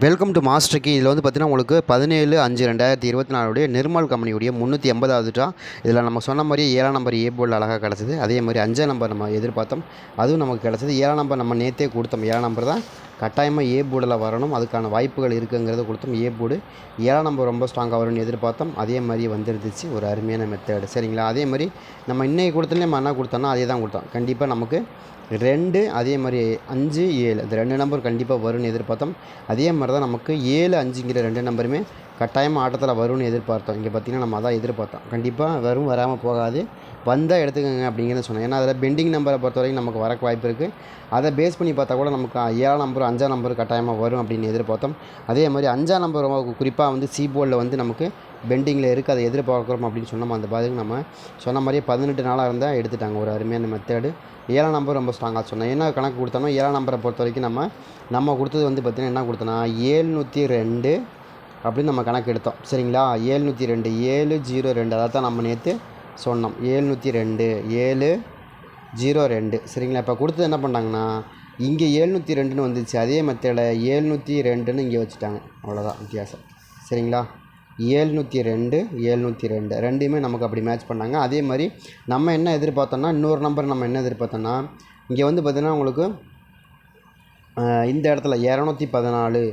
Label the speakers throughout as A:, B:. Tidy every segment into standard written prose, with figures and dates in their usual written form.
A: Welcome to master key. இதில் வந்து பார்த்தீங்கன்னா உங்களுக்கு 17/5/2024 நிர்மல் கம்பெனியுடைய 380வது ட்ரா. இதில் நம்ம சொன்ன மாதிரியே 7ஆம் நம்பர் ஏ போர்டில் அழகாக கிடச்சிது. அதே மாதிரி 5ஆம் நம்பர் நம்ம எதிர்பார்த்தோம், அதுவும் நமக்கு கிடச்சிது. 7ஆம் நம்பர் நம்ம நேற்றே கொடுத்தோம். 7ஆம் நம்பர் தான் கட்டாயமாக ஏ போர்டில் வரணும், அதுக்கான வாய்ப்புகள் இருக்குங்கிறத கொடுத்தோம். ஏ போர்டு 7ஆம் நம்பர் ரொம்ப ஸ்ட்ராங்காக வரும்னு எதிர்பார்த்தோம். அதே மாதிரி வந்துருந்துச்சு. ஒரு அருமையான மெத்தேடு, சரிங்களா? அதே மாதிரி நம்ம இன்றைக்கி கொடுத்தோன்னே நம்ம என்ன கொடுத்தோம்னா அதே தான் கொடுத்தோம். கண்டிப்பாக நமக்கு 2 அதே மாதிரி 5, 7 இந்த 2 நம்பர் கண்டிப்பாக வரும்னு எதிர்பார்த்தோம். அதே மாதிரி தான் நமக்கு 7, 5ங்கிற 2 நம்பருமே கட்டாயமாக ஆட்டத்தில் வரும்னு எதிர்பார்த்தோம். இங்கே பார்த்திங்கன்னா நம்ம அதான் எதிர்பார்த்தோம். கண்டிப்பாக வரும், வராமல் போகாது. வந்தால் எடுத்துக்கோங்க அப்படிங்கிறத சொன்னேன். ஏன்னா அதில் பெண்டிங் நம்பரை பொறுத்த வரைக்கும் நமக்கு வரக்கு வாய்ப்பு இருக்குது. அதை பேஸ் பண்ணி பார்த்தா கூட நமக்கு 7ஆம் நம்பர் 5ஆம் நம்பர் கட்டாயமாக வரும் அப்படின்னு எதிர்பார்த்தோம். அதே மாதிரி 5ஆம் நம்பர் குறிப்பாக வந்து சி போர்டில் வந்து நமக்கு பெண்டிங்கில் இருக்குது, அதை எதிர்பார்க்குறோம் அப்படின்னு சொன்னோம். அந்த பாதுக்கு நம்ம சொன்ன மாதிரியே 18 நாளாக இருந்தால் எடுத்துட்டாங்க. ஒரு அருமையான மெத்தேடு. 7ஆம் நம்பர் ரொம்ப ஸ்ட்ராங்காக சொன்னேன். என்ன கணக்கு கொடுத்தோம்னா 7ஆம் நம்பரை பொறுத்த வரைக்கும் நம்ம கொடுத்தது வந்து பார்த்திங்கன்னா என்ன கொடுத்தோன்னா 702 அப்படின்னு நம்ம கணக்கு எடுத்தோம், சரிங்களா? 702 702 அதாவது தான் நம்ம நேற்று சொன்னோம். 702 702, சரிங்களா? இப்போ கொடுத்தது என்ன பண்ணாங்கன்னா இங்கே 702ன்னு வந்துச்சு. அதே மெத்தேடில் 702ன்னு இங்கே வச்சுட்டாங்க. அவ்வளோதான் வித்தியாசம், சரிங்களா? 702 702 ரெண்டுமே நமக்கு அப்படி மேட்ச் பண்ணாங்க. அதே மாதிரி நம்ம என்ன எதிர்பார்த்தோம்னா இன்னொரு நம்பர் நம்ம என்ன எதிர்பார்த்தோம்னா இங்கே வந்து பார்த்திங்கன்னா உங்களுக்கு இந்த இடத்துல 214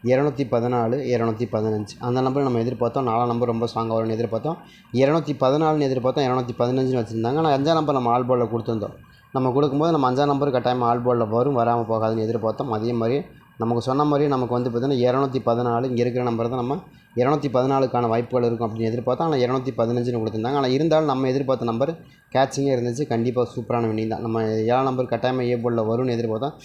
A: 214 215 அந்த நம்பர் நம்ம எதிர்பார்த்தோம். 4ஆம் நம்பர் ரொம்ப ஸ்ட்ராங்காக வரும்னு எதிர்பார்த்தோம். 214ன்னு எதிர்பார்த்தோம். 215ன்னு வச்சுருந்தாங்க. ஆனால் 5ஆம் நம்பர் நம்ம ஆல் போர்டில் கொடுத்துருந்தோம். நம்ம கொடுக்கும்போது நம்ம 5ஆம் நம்பர் கட்டாயமாக ஆல் போர்டில் வரும், வராமல் போகாதுன்னு எதிர்பார்த்தோம். அதே மாதிரி நமக்கு சொன்ன மாதிரி நமக்கு வந்து பார்த்திங்கன்னா 214 இங்கே இருக்கிற நம்பர் தான் நம்ம 214க்கான வாய்ப்புகள் இருக்கும் அப்படின்னு எதிர்பார்த்தோம். ஆனால் 215ன்னு கொடுத்துருந்தாங்க. ஆனால் இருந்தாலும் நம்ம எதிர்பார்த்த நம்பர் கேட்சிங்கே இருந்துச்சு. கண்டிப்பாக சூப்பரான வின்னிங் தான். நம்ம 7ஆம் நம்பர் கட்டாயமாக ஏ போர்டில் வரும்னு எதிர்பார்த்தோம்.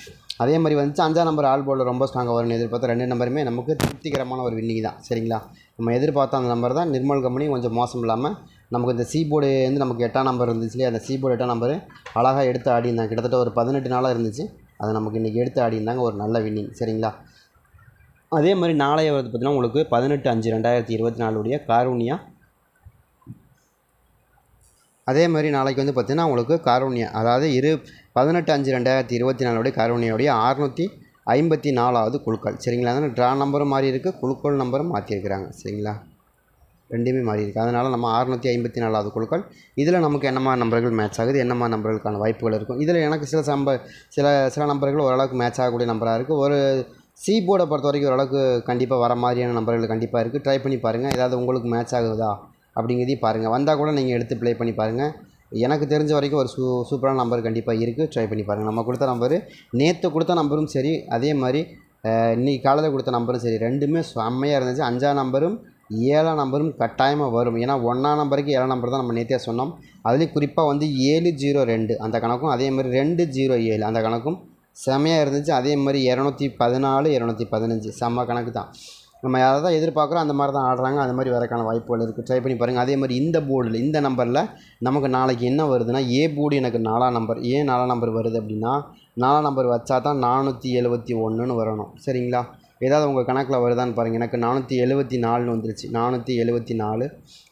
A: அதே மாதிரி வந்துச்சு. 5ஆம் நம்பர் ஆல் போர்டில் ரொம்ப ஸ்ட்ராங்காக வரும்னு எதிர்பார்த்தோம். 2 நம்பருமே நமக்கு திருப்திகரமான ஒரு வின்னிங் தான், சரிங்களா? நம்ம எதிர்பார்த்த அந்த நம்பர் தான். நிர்மல் கம்பெனி கொஞ்சம் மோசம் இல்லாமல் நமக்கு இந்த சி போர்டு வந்து நமக்கு 8ஆம் நம்பர் இருந்துச்சு இல்லையா, அந்த சி போர்டு 8ஆம் நம்பர் அழகாக எடுத்து ஆடிருந்தாங்க. கிட்டத்தட்ட ஒரு 18 நாளாக இருந்துச்சு. அதை நமக்கு இன்றைக்கி எடுத்து ஆடிருந்தாங்க. ஒரு நல்ல வின்னிங், சரிங்களா? அதே மாதிரி நாளைய வந்து பார்த்திங்கன்னா உங்களுக்கு 18/5/2024 காரூனியா. அதே மாதிரி நாளைக்கு வந்து பார்த்திங்கன்னா உங்களுக்கு காரூனியா, அதாவது 18/5/2024 காரூனியாவுடைய 654வது குழுக்கள், சரிங்களா? அதனால் ட்ரா நம்பரும் மாறி இருக்குது, குழுக்கள் நம்பரும் மாற்றிருக்கிறாங்க, சரிங்களா? ரெண்டுமே மாறி இருக்குது. அதனால் நம்ம 654வது குழுக்கள். இதில் நமக்கு என்னமா நம்பர்கள் மேட்ச் ஆகுது, என்னமா நம்பர்களுக்கான வாய்ப்புகள் இருக்கும். இதில் எனக்கு சில நம்பர்கள் ஓரளவுக்கு மேட்ச் ஆகக்கூடிய நம்பராக இருக்குது. ஒரு சி போர்டை பொறுத்த வரைக்கும் ஓரளவுக்கு கண்டிப்பாக வர மாதிரியான நம்பர்கள் கண்டிப்பாக இருக்குது. ட்ரை பண்ணி பாருங்கள். ஏதாவது உங்களுக்கு மேட்ச் ஆகுதா அப்படிங்கிறதையும் பாருங்கள். வந்தால் கூட நீங்கள் எடுத்து ப்ளே பண்ணி பாருங்கள். எனக்கு தெரிஞ்ச வரைக்கும் ஒரு சூப்பரான நம்பர் கண்டிப்பாக இருக்குது. ட்ரை பண்ணி பாருங்கள். நம்ம கொடுத்த நம்பரு நேற்று கொடுத்த நம்பரும் சரி, அதே மாதிரி இன்றைக்கி காலையில் கொடுத்த நம்பரும் சரி, ரெண்டுமே செம்மையாக இருந்துச்சு. 5ஆம் நம்பரும் 7ஆம் நம்பரும் கட்டாயமாக வரும். ஏன்னா 1ஆம் நம்பருக்கு 7ஆம் நம்பர் தான் நம்ம நேற்றே சொன்னோம். அதுலேயும் குறிப்பாக வந்து 702 அந்த கணக்கும், அதே மாதிரி 207 அந்த கணக்கும் செம்மையாக இருந்துச்சு. அதே மாதிரி 214 215 செம்ம கணக்கு தான். நம்ம அதை தான் எதிர்பார்க்குறோம். அந்த மாதிரி தான் ஆடுறாங்க. அந்த மாதிரி வரக்கான வாய்ப்புகள் இருக்குது. ட்ரை பண்ணி பாருங்கள். அதே மாதிரி இந்த போர்டில் இந்த நம்பரில் நமக்கு நாளைக்கு என்ன வருதுன்னா ஏ போர்டு எனக்கு 4ஆம் நம்பர். ஏன் 4ஆம் நம்பர் வருது அப்படின்னா 4ஆம் நம்பர் வச்சா தான் 471ன்னு வரணும், சரிங்களா? ஏதாவது உங்கள் கணக்கில் வருதான்னு பாருங்கள். எனக்கு 474ன்னு வந்துருச்சு. 474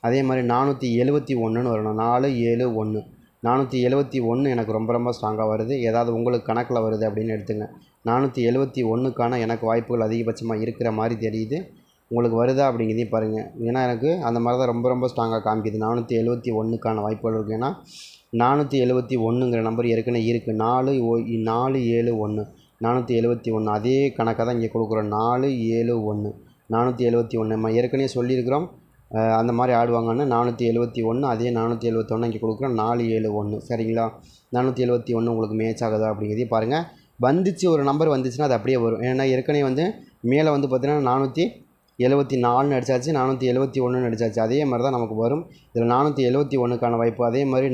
A: அதே மாதிரி 471ன்னு வரணும். 471 471 எனக்கு ரொம்ப ரொம்ப ஸ்ட்ராங்காக வருது. ஏதாவது உங்களுக்கு கணக்கில் வருது அப்படின்னு எடுத்துங்க. 471க்கான எனக்கு வாய்ப்புகள் அதிகபட்சமாக இருக்கிற மாதிரி தெரியுது. உங்களுக்கு வருதா அப்படிங்கிறதையும் பாருங்கள். ஏன்னா எனக்கு அந்த மாதிரி தான் ரொம்ப ரொம்ப ஸ்ட்ராங்காக காமிக்குது. 471க்கான வாய்ப்புகள் இருக்குது. ஏன்னா 471ங்கிற நம்பர் ஏற்கனவே இருக்குது. 471 471 அதே கணக்காக தான் இங்கே கொடுக்குறோம். 471 471 நம்ம ஏற்கனவே சொல்லியிருக்கிறோம் அந்த மாதிரி ஆடுவாங்கன்னு. 471 அதே 471 இங்கே கொடுக்குறோம். 471, சரிங்களா? 471 உங்களுக்கு மேட்ச் ஆகுதா அப்படிங்கிறதையும் பாருங்கள். வந்துச்சு, ஒரு நம்பர் வந்துச்சுன்னா அது அப்படியே வரும். ஏன்னா ஏற்கனவே வந்து மேலே வந்து பார்த்திங்கன்னா 474ன்னு அடித்தாச்சு, 471ன்னு அடித்தாச்சு. அதே மாதிரி தான் நமக்கு வரும். இதில் 471க்கான வாய்ப்பு. அதே மாதிரி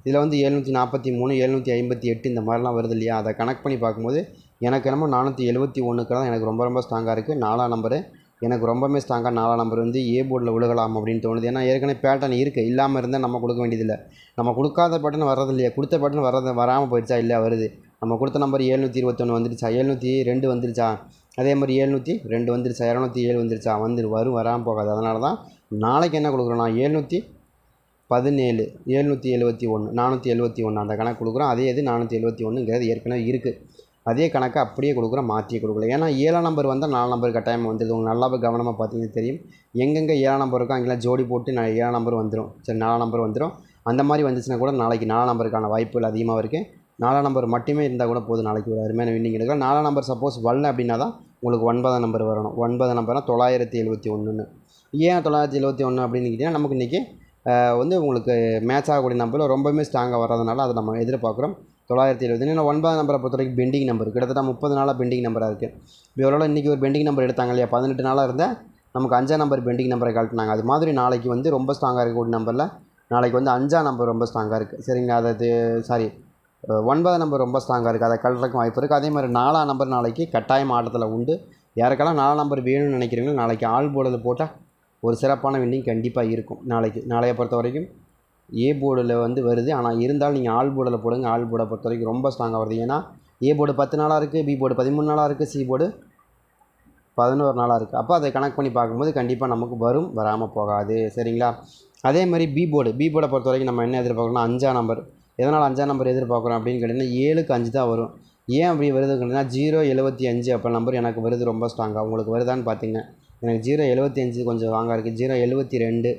A: இதில் வந்து 743 758 இந்த மாதிரிலாம் வருது இல்லையா, அதை கனெக்ட் பண்ணி பார்க்கும்போது எனக்கு என்னமோ 471க்கு தான் எனக்கு ரொம்ப ரொம்ப ஸ்ட்ராங்காக இருக்குது. 4ஆம் நம்பரு எனக்கு ரொம்பவே ஸ்ட்ராங்காக 4ஆம் நம்பர் வந்து ஏ போர்டில் விழுகலாம் அப்படின்னு தோணுது. ஏன்னா ஏற்கனவே பேட்டர்ன் இருக்குது. இல்லாமல் இருந்தால் நம்ம கொடுக்க வேண்டியதில்லை. நம்ம கொடுக்காத பேட்டர்ன் வர்றது இல்லையா, கொடுத்த பேட்டர்ன் வராமல் போயிடுச்சா, இல்லையா வருது. நம்ம கொடுத்த நம்பர் 721 வந்துடுச்சா, 702 வந்துடுச்சா, அதே மாதிரி 702 வந்துடுச்சா, 207 வந்துடுச்சா, வரும், வராமல் போகாது. அதனால தான் நாளைக்கு என்ன கொடுக்குறோன்னா 717 771 471 அந்த கணக்கு கொடுக்குறோம். அதே இது 471ங்கிறது ஏற்கனவே இருக்குது. அதே கணக்கை அப்படியே கொடுக்குறோம், மாற்றியே கொடுக்கல. ஏன்னா 7ஆம் நம்பர் வந்தால் 4 நம்பர் கட்டாயம் வந்துடுது. உங்களுக்கு நல்லா கவனமாக பார்த்தீங்கன்னா தெரியும். எங்கெங்கே 7ஆம் நம்பர் இருக்கோ அங்கெல்லாம் ஜோடி போட்டு 7ஆம் நம்பர் வந்துடும். சரி, 4ஆம் நம்பர் வந்துடும். அந்த மாதிரி வந்துச்சுன்னா கூட நாளைக்கு 4ஆம் நம்பருக்கான வாய்ப்புகள் அதிகமாக இருக்குது. 4ஆம் நம்பர் மட்டுமே இருந்தால் கூட போதும், நாளைக்கு ஒரு அருமையான வின்னிங் எடுக்கலாம். 4ஆம் நம்பர் சப்போஸ் வரல அப்படின்னா தான் உங்களுக்கு 9ஆம் நம்பர் வரணும். 9ஆம் நம்பர்னா 971. ஏன் 971 அப்படின்னு கேட்டிங்கன்னா, நமக்கு இன்றைக்கி வந்து உங்களுக்கு மேட்ச் ஆகக்கூடிய நம்பரில் ரொம்பவுமே ஸ்ட்ராங்காக வர்றதுனால அதை நம்ம எதிர்பார்க்குறோம். 970. ஏன்னா 9ஆம் நம்பரை பொறுத்த வரைக்கும் பெண்டிங் நம்பர் கிட்டத்தட்ட 30 நாளாக பெண்டிங் நம்பராக இருக்குது. இப்போ எவ்வளோ இன்றைக்கி ஒரு பெண்டிங் நம்பர் எடுத்தாங்க இல்லையா, 18 நாளாக இருந்தால் நமக்கு 5ஆம் நம்பர் பெண்டிங் நம்பரை கழட்டினாங்க. அது மாதிரி நாளைக்கு வந்து ரொம்ப ஸ்ட்ராங்காக இருக்கக்கூடிய நம்பரில் நாளைக்கு வந்து 5ஆம் நம்பர் ரொம்ப ஸ்ட்ராங்காக இருக்குது. சரிங்களா, அது சாரி 9ஆம் நம்பர் ரொம்ப ஸ்ட்ராங்காக இருக்குது, அதை கழட்டுறதுக்கும் வாய்ப்பு இருக்குது. அதே மாதிரி 4ஆம் நம்பர் நாளைக்கு கட்டாயம் ஆட்டத்தில் உண்டு. யாருக்கெல்லாம் 4ஆம் நம்பர் வேணும்னு நினைக்கிறீங்களோ நாளைக்கு ஆல் போர்டில் போட்டால் ஒரு சிறப்பான வின்னிங் கண்டிப்பாக இருக்கும். நாளையை பொறுத்த வரைக்கும் ஏ போர்டில் வந்து வருது, ஆனால் இருந்தாலும் நீங்கள் ஆல் போர்டில் போடுங்க. ஆல் போர்டை பொறுத்த வரைக்கும் ரொம்ப ஸ்ட்ராங்காக வருது. ஏன்னா ஏ போர்டு 10 நாளாக இருக்குது, பி போர்டு 13 நாளாக இருக்குது, சி போர்டு 11 நாளாக இருக்குது. அப்போ அதை கணக்கு பண்ணி பார்க்கும்போது கண்டிப்பாக நமக்கு வரும், வராமல் போகாது. சரிங்களா, அதே மாதிரி பி போர்டை பொறுத்த வரைக்கும் நம்ம என்ன எதிர்பார்க்கணும்னா 5ஆம் நம்பர். எதனால் 5ஆம் நம்பர் எதிர்பார்க்குறோம் அப்படின்னு கேட்டிங்கன்னா 7க்கு 5 தான் வரும். ஏன் அப்படி வருது அப்படின்னா 075 அப்போ நம்பர் எனக்கு வருது ரொம்ப ஸ்ட்ராங்காக. உங்களுக்கு வருதான்னு பார்த்தீங்க, எனக்கு 075 கொஞ்சம் வாங்க இருக்குது. 072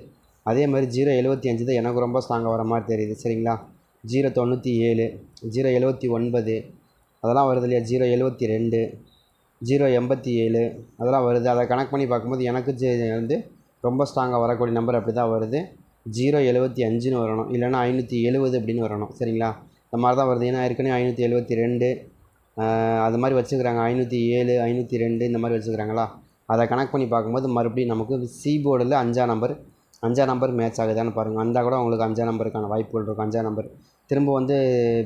A: அதே மாதிரி 075 தான் எனக்கு ரொம்ப ஸ்ட்ராங்காக வர மாதிரி தெரியுது. சரிங்களா, 097 079 அதெல்லாம் வருது இல்லையா, 072 087 அதெல்லாம் வருது. அதை கணக்கு பண்ணி பார்க்கும்போது எனக்கு வந்து ரொம்ப ஸ்ட்ராங்காக வரக்கூடிய நம்பர் அப்படி தான் வருது. 075ன்னு வரணும், இல்லைன்னா 570 அப்படின்னு வரணும். சரிங்களா, இந்த மாதிரி தான் வருது. ஏன்னா ஏற்கனவே 572 அது மாதிரி வச்சுக்கிறாங்க, 507 502 இந்த மாதிரி வச்சுக்கிறாங்களா. அதை கணக்கு பண்ணி பார்க்கும்போது மறுபடியும் நமக்கு சி போர்டில் 5ஆம் நம்பர் மேட்ச் ஆகுதான்னு பாருங்கள். வந்தால் கூட உங்களுக்கு 5ஆம் நம்பருக்கான வாய்ப்புகள் இருக்கும். 5ஆம் நம்பர் திரும்ப வந்து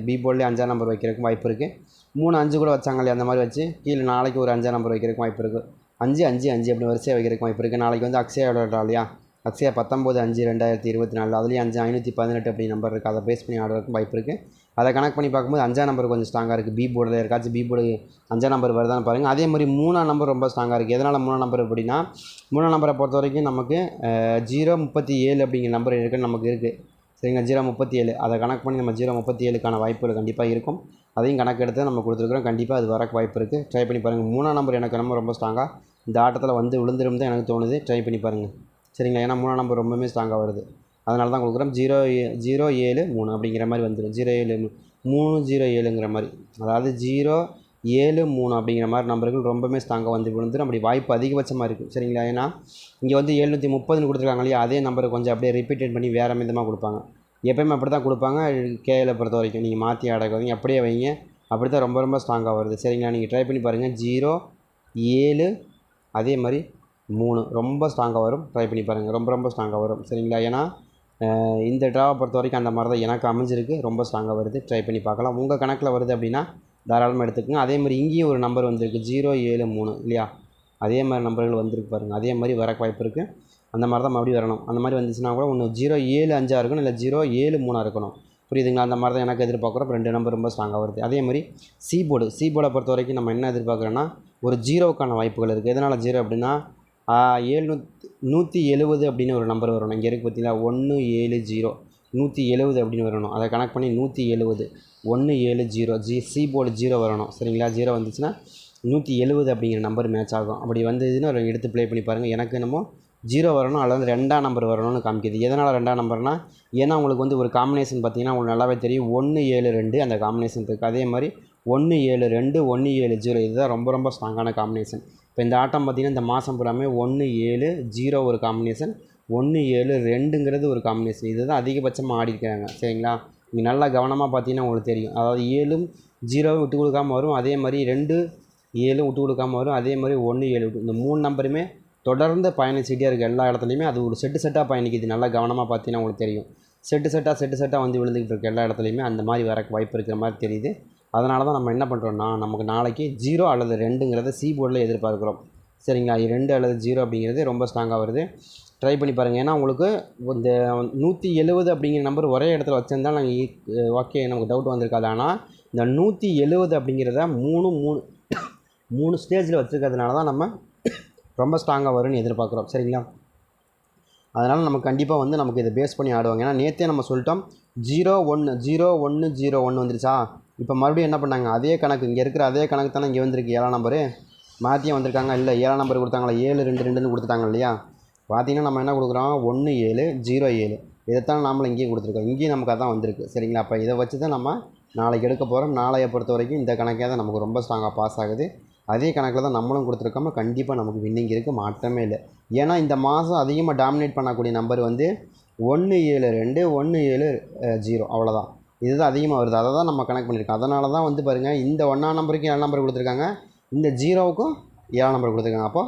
A: பி போர்ட்லேயே 5ஆம் நம்பர் வைக்கிறதுக்கும் வாய்ப்பு இருக்குது. 3 5 கூட வச்சாங்களே, அந்த மாதிரி வச்சு கீழே நாளைக்கு ஒரு 5ஆம் நம்பர் வைக்கிறதுக்கும் வாய்ப்பு இருக்குது. 5 5 5 அப்படி வரிசையாக வைக்கிறதுக்கும் வாய்ப்பு இருக்குது. நாளைக்கு வந்து அக்ஷயா விளையாடுறா இல்லையா, அக்ஷயா 19/5/2024 அதுலேயும் 518 அப்படி நம்பர் இருக்குது. அதை பேஸ் பண்ணி ஆடுறதுக்கும் வாய்ப்பு இருக்குது. அதை கணக்கு பண்ணி பார்க்கும்போது 5ஆம் நம்பர் கொஞ்சம் ஸ்ட்ராங்காக இருக்குது. பி போர்டில் இருக்காச்சும் பி போர்டு 5ஆம் நம்பர் வருதான்னு பாருங்கள். அதே மாதிரி 3ஆம் நம்பர் ரொம்ப ஸ்ட்ராங்காக இருக்குது. எதனால் 3ஆம் நம்பர் அப்படின்னா 3ஆம் நம்பரை பொறுத்த வரைக்கும் நமக்கு 037 அப்படிங்கிற நம்பர் இருக்குன்னு நமக்கு இருக்குது. சரிங்களா, 037 அதை கணக்கு பண்ணி நம்ம 037க்கான வாய்ப்புகள் கண்டிப்பாக இருக்கும். அதையும் கணக்கு எடுத்து நம்ம கொடுத்துருக்குறோம். கண்டிப்பாக அது வரக்கு வாய்ப்பு இருக்குது. ட்ரை பண்ணி பாருங்கள். 3ஆம் நம்பர் எனக்கு ரொம்ப ஸ்ட்ராங்காக இந்த ஆட்டத்தில் வந்து விழுந்துரும் தான் எனக்கு தோணுது. ட்ரை பண்ணி பாருங்கள். சரிங்களா, ஏன்னா 3ஆம் நம்பர் ரொம்பவே ஸ்ட்ராங்காக வருது. அதனால தான் கொடுக்குறோம். 073 அப்படிங்கிற மாதிரி வந்துடும். 07307ங்கிற மாதிரி, அதாவது 073 அப்படிங்கிற மாதிரி நம்பர்கள் ரொம்பவே ஸ்ட்ராங்காக வந்து விழுந்துடும். அப்படி வாய்ப்பு அதிகபட்சமாக இருக்குது. சரிங்களா, ஏன்னா இங்கே வந்து 730ன்னு கொடுத்துருக்காங்க இல்லையா, அதே நம்பரை கொஞ்சம் அப்படியே ரிப்பீட்டட் பண்ணி வேறு விதமாக கொடுப்பாங்க. எப்போயுமே அப்படி தான் கொடுப்பாங்க. கேஎலை பொறுத்த வரைக்கும் நீங்கள் மாற்றி ஆடாதீங்க, அப்படியே வைங்க. அப்படி தான் ரொம்ப ஸ்ட்ராங்காக வருது. சரிங்களா, நீங்கள் ட்ரை பண்ணி பாருங்கள். 07 அதே மாதிரி 3 ரொம்ப ஸ்ட்ராங்காக வரும். ட்ரை பண்ணி பாருங்கள், ரொம்ப ஸ்ட்ராங்காக வரும். சரிங்களா, ஏன்னா இந்த ட்ராவை பொறுத்த வரைக்கும் அந்த மாதிரி தான் எனக்கு அமைஞ்சிருக்கு. ரொம்ப ஸ்ட்ராங்காக வருது. ட்ரை பண்ணி பார்க்கலாம். உங்கள் கணக்கில் வருது அப்படின்னா தாராளமாக எடுத்துக்கோங்க. அதே மாதிரி இங்கேயும் ஒரு நம்பர் வந்திருக்கு 073 இல்லையா, அதே மாதிரி நம்பர்கள் வந்திருக்கு பாருங்கள். அதே மாதிரி வரக்கு வாய்ப்பு இருக்குது. அந்த மாதிரி தான் மறுபடியும் வரணும். அந்த மாதிரி வந்துச்சுன்னா கூட ஒன்று 075 இருக்கணும், இல்லை 073 இருக்கணும். புரியுதுங்களா, அந்த மாதிரி தான் எனக்கு எதிர்பார்க்குறோம். 2 நம்பர் ரொம்ப ஸ்ட்ராங்காக வருது. அதே மாதிரி சி போர்டை பொறுத்த வரைக்கும் நம்ம என்ன எதிர்பார்க்குறோன்னா ஒரு 0க்கான வாய்ப்புகள் இருக்குது. எதனால் 0 அப்படின்னா 170 அப்படின்னு ஒரு நம்பர் வரணும். இங்கே இருக்குது பார்த்தீங்களா, 170 170 அப்படின்னு வரணும். அதை கணக்கு பண்ணி 170 170 சி போர்டு 0 வரணும். சரிங்களா, 0 வந்துச்சுன்னா 170 அப்படிங்கிற நம்பர் மேட்ச் ஆகும். அப்படி வந்ததுன்னா எடுத்து ப்ளே பண்ணி பாருங்கள். எனக்கு என்னமோ 0 வரணும், அதில் வந்து 2ஆம் நம்பர் வரணும்னு காமிக்குது. எதனால் 2ஆம் நம்பர்னால், ஏன்னா உங்களுக்கு வந்து ஒரு காம்பினேஷன் பார்த்தீங்கன்னா உங்களுக்கு நல்லாவே தெரியும். 172 அந்த காம்பினேஷன் இருக்குது. அதே மாதிரி 172 170 இதுதான் ரொம்ப ஸ்ட்ராங்கான காம்பினேஷன். இப்போ இந்த ஆட்டம் பார்த்திங்கன்னா இந்த மாதம் பூராமே 170 ஒரு காம்பினேஷன், 172ங்கிறது ஒரு காம்பினேஷன். இதுதான் அதிகபட்சமாக ஆடிருக்கிறாங்க. சரிங்களா, நீங்கள் நல்லா கவனமாக பார்த்தீங்கன்னா உங்களுக்கு தெரியும். அதாவது 7ம் 0வும் விட்டு கொடுக்காமல் வரும், அதே மாதிரி 2 7ம் விட்டு கொடுக்காமல் வரும், அதே மாதிரி 1 7 இந்த 3 நம்பருமே தொடர்ந்து பயணிச்சுட்டே இருக்குது. எல்லா இடத்துலையுமே அது ஒரு செட்டாக பயணிக்குது. நல்லா கவனமாக பார்த்தீங்கன்னா உங்களுக்கு தெரியும். செட்டாக வந்து விழுந்துக்கிட்டு இருக்குது எல்லா இடத்துலையுமே. அந்த மாதிரி வரக்கு வாய்ப்பு இருக்கிற மாதிரி தெரியுது. அதனால தான் நம்ம என்ன பண்ணுறோன்னா, நமக்கு நாளைக்கு 0 அல்லது 2ங்கிறத சி போர்டில் எதிர்பார்க்குறோம். சரிங்களா, 2 அல்லது 0 அப்படிங்கிறது ரொம்ப ஸ்ட்ராங்காக வருது. ட்ரை பண்ணி பாருங்கள். ஏன்னா உங்களுக்கு இந்த 170 அப்படிங்கிற நம்பர் ஒரே இடத்துல வச்சுருந்தால் நாங்கள் ஓகே நமக்கு டவுட் வந்திருக்காது. ஆனால் இந்த 170 அப்படிங்கிறத 3 ஸ்டேஜில் வச்சுருக்கிறதுனால தான் நம்ம ரொம்ப ஸ்ட்ராங்காக வரும்னு எதிர்பார்க்குறோம். சரிங்களா, அதனால் நம்ம கண்டிப்பாக வந்து நமக்கு இதை பேஸ் பண்ணி ஆடுவாங்க. ஏன்னா நேற்றே நம்ம சொல்லிட்டோம் 0 1 0 1 0 1 வந்துருச்சா, இப்போ மறுபடியும் என்ன பண்ணாங்க, அதே கணக்கு இங்கே இருக்கிற அதே கணக்கு தானே இங்கே வந்திருக்கு 7ஆம் நம்பரு. மாற்றியும் வந்திருக்காங்க. இல்லை 7ஆம் நம்பர் கொடுத்தாங்களா, 7 2 2ன்னு கொடுத்துட்டாங்க இல்லையா. பார்த்தீங்கன்னா நம்ம என்ன கொடுக்குறோம், 1 7 0 7. இதைத்தான் நாமளும் இங்கேயும் கொடுத்துருக்கோம். இங்கேயும் நமக்கு அதான் வந்திருக்கு. சரிங்களா. அப்போ இதை வச்சு தான் நம்ம நாளைக்கு எடுக்க போகிறோம். நாளையை பொறுத்த வரைக்கும் இந்த கணக்கே தான் நமக்கு ரொம்ப ஸ்ட்ராங்காக பாஸ் ஆகுது. அதே கணக்கில் தான் நம்மளும் கொடுத்துருக்கோம். கண்டிப்பாக நமக்கு வின்னிங் இருக்குது, மாற்றமே இல்லை. ஏன்னா இந்த மாதம் அதிகமாக டாமினேட் பண்ணக்கூடிய நம்பர் வந்து 1 7 2 1 7 0. அவ்வளோதான். இதுதான் அதிகமாக வருது. அதை தான் நம்ம கணக்கு பண்ணியிருக்கோம். அதனால தான் வந்து பாருங்கள், இந்த 1ஆம் நம்பருக்கு 7 நம்பர் கொடுத்துருக்காங்க, இந்த 0க்கும் 7 நம்பர் கொடுத்துருக்காங்க. அப்போ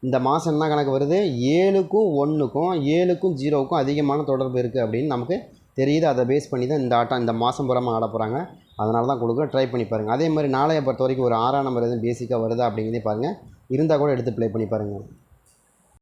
A: இந்த மாதம் என்ன கணக்கு வருது, 7க்கும் 1க்கும் 7க்கும் 0க்கும் அதிகமான தொடர்பு இருக்குது அப்படின்னு நமக்கு தெரியுது. அதை பேஸ் பண்ணி தான் இந்த ஆட்டம் இந்த மாதம் புறமாக ஆட போகிறாங்க. அதனால தான் கொடுக்க ட்ரை பண்ணி பாருங்கள். அதே மாதிரி நாளையை பொறுத்த வரைக்கும் ஒரு 6ஆம் நம்பர் எதுவும் பேசிக்காக வருதா அப்படிங்கிறதே பாருங்கள். இருந்தால் கூட எடுத்து ப்ளே பண்ணி பாருங்கள்.